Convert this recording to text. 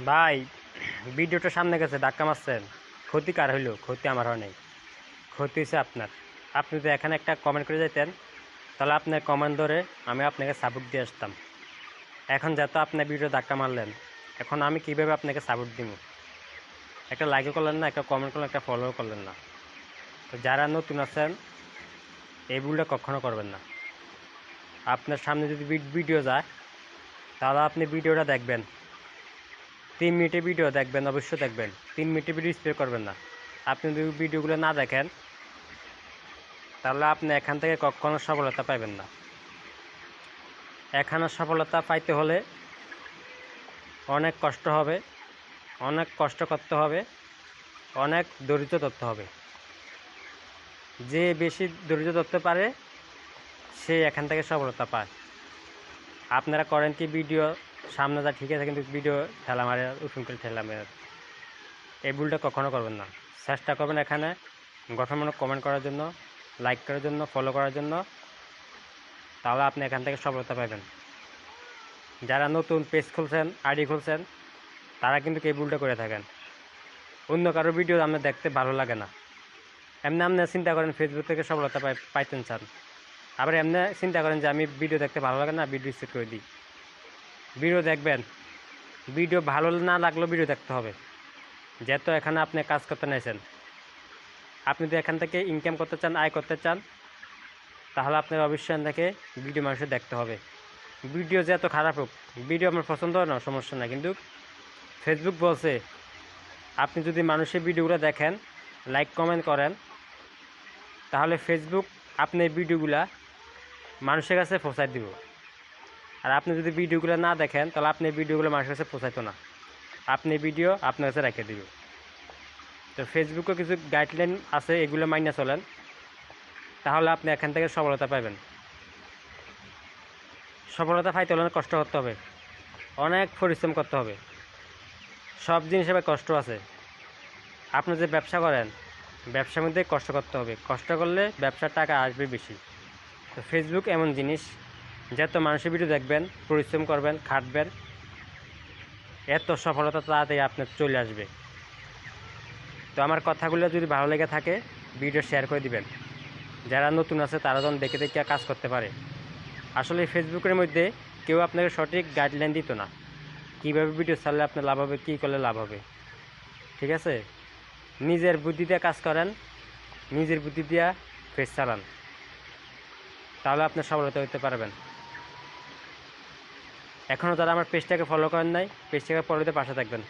ভাই, ভিডিওটা সামনে গেছে, ধাক্কা মারছেন। ক্ষতি কার হইলো? ক্ষতি আমার হয় নাই, ক্ষতি হয়েছে আপনার। আপনি যদি এখানে একটা কমেন্ট করে যেতেন, তাহলে আপনার কমেন্ট ধরে আমি আপনাকে সাপোর্ট দিয়ে আসতাম। এখন যেহেতু আপনার ভিডিও ধাক্কা মারলেন, এখন আমি কীভাবে আপনাকে সাপোর্ট দিব? একটা লাইকও করলেন না, একটা কমেন্ট করলেন, একটা ফলোও করলেন না। তো যারা নতুন আছেন, এই ভুলটা কখনও করবেন না। আপনার সামনে যদি ভিডিও যায়, তাহলে আপনি ভিডিওটা দেখবেন। 3 মিনিটের ভিডিও দেখবেন, অবশ্যই দেখবেন। 3 মিনিটের ভিডিও স্প্রে করবেন না। আপনি যদি ভিডিওগুলো না দেখেন, তাহলে আপনি এখান থেকে কখনো সফলতা পাবেন না। এখানে সফলতা পাইতে হলে অনেক কষ্ট হবে, অনেক কষ্ট করতে হবে, অনেক ধৈর্য ধরতে হবে। যে বেশি ধৈর্য ধরতে পারে, সে এখান থেকে সফলতা পায়। আপনারা করেন কি, ভিডিও সামনে যা ঠিক আছে, কিন্তু ভিডিও ঠেলা মারে, উঠুন করে ঠেলা মারে। এই ভুলটা কখনো করবেন না। চেষ্টা করবেন এখানে গঠনমূলক কমেন্ট করার জন্য, লাইক করার জন্য, ফলো করার জন্য। তাহলে আপনি এখান থেকে সফলতা পাবেন। যারা নতুন পেজ খুলছেন, আইডি খুলছেন, তারা কিন্তু এই ভুলটা করে থাকেন। অন্য কারো ভিডিও আপনার দেখতে ভালো লাগে না। এমনি আপনি চিন্তা করেন ফেসবুক থেকে সফলতা পাইতেন চান, আবার এমনি চিন্তা করেন যে আমি ভিডিও দেখতে ভালো লাগে না, ভিডিও সেট করে দিই। ভিডিও দেখবেন, ভিডিও ভালো না লাগলেও ভিডিও দেখতে হবে। যেহেতু এখানে আপনি কাজ করতে নিয়েছেন, আপনি যদি এখান থেকে ইনকাম করতে চান, আয় করতে চান, তাহলে আপনার অবশ্যই এখান থেকে ভিডিও মানুষের দেখতে হবে। ভিডিও যে এত খারাপ হোক, ভিডিও আমার পছন্দ হয় না, সমস্যা না, কিন্তু ফেসবুক বলছে আপনি যদি মানুষের ভিডিওগুলো দেখেন, লাইক কমেন্ট করেন, তাহলে ফেসবুক আপনি এই ভিডিওগুলা মানুষের কাছে পৌঁছায় দিব। আর আপনি যদি ভিডিওগুলো না দেখেন, তাহলে আপনি ভিডিওগুলো মানুষের কাছে পৌঁছাইতো না, আপনি ভিডিও আপনার কাছে রেখে দিব। তো ফেসবুকে কিছু গাইডলাইন আছে, এগুলো মাইনে চলেন, তাহলে আপনি এখান থেকে সফলতা পাবেন। সফলতা পাইতে হলে অনেক কষ্ট করতে হবে, অনেক পরিশ্রম করতে হবে। সব জিনিসের কষ্ট আছে। আপনি যে ব্যবসা করেন, ব্যবসার মধ্যে কষ্ট করতে হবে। কষ্ট করলে ব্যবসার টাকা আসবে বেশি। তো ফেসবুক এমন জিনিস, যত মানুষের ভিডিও দেখবেন, পরিশ্রম করবেন, খাটবেন, এত সফলতা তাড়াতাড়ি আপনার চলে আসবে। তো আমার কথাগুলো যদি ভালো লেগে থাকে, ভিডিও শেয়ার করে দিবেন। যারা নতুন আছে তারা যেন দেখে দেখে কাজ করতে পারে। আসলে ফেসবুকের মধ্যে কেউ আপনাকে সঠিক গাইডলাইন দিত না, কীভাবে ভিডিও ছাড়লে আপনার লাভ হবে, কী করলে লাভ হবে। ঠিক আছে, নিজের বুদ্ধি দিয়ে কাজ করেন, নিজের বুদ্ধি দিয়ে পেজ চালান, তাহলে আপনি সফলতা হতে পারবেন। এখনও যারা আমার পেজটাকে ফলো করেন নাই, পেজটাকে ফলো দিয়ে পাশে থাকবেন।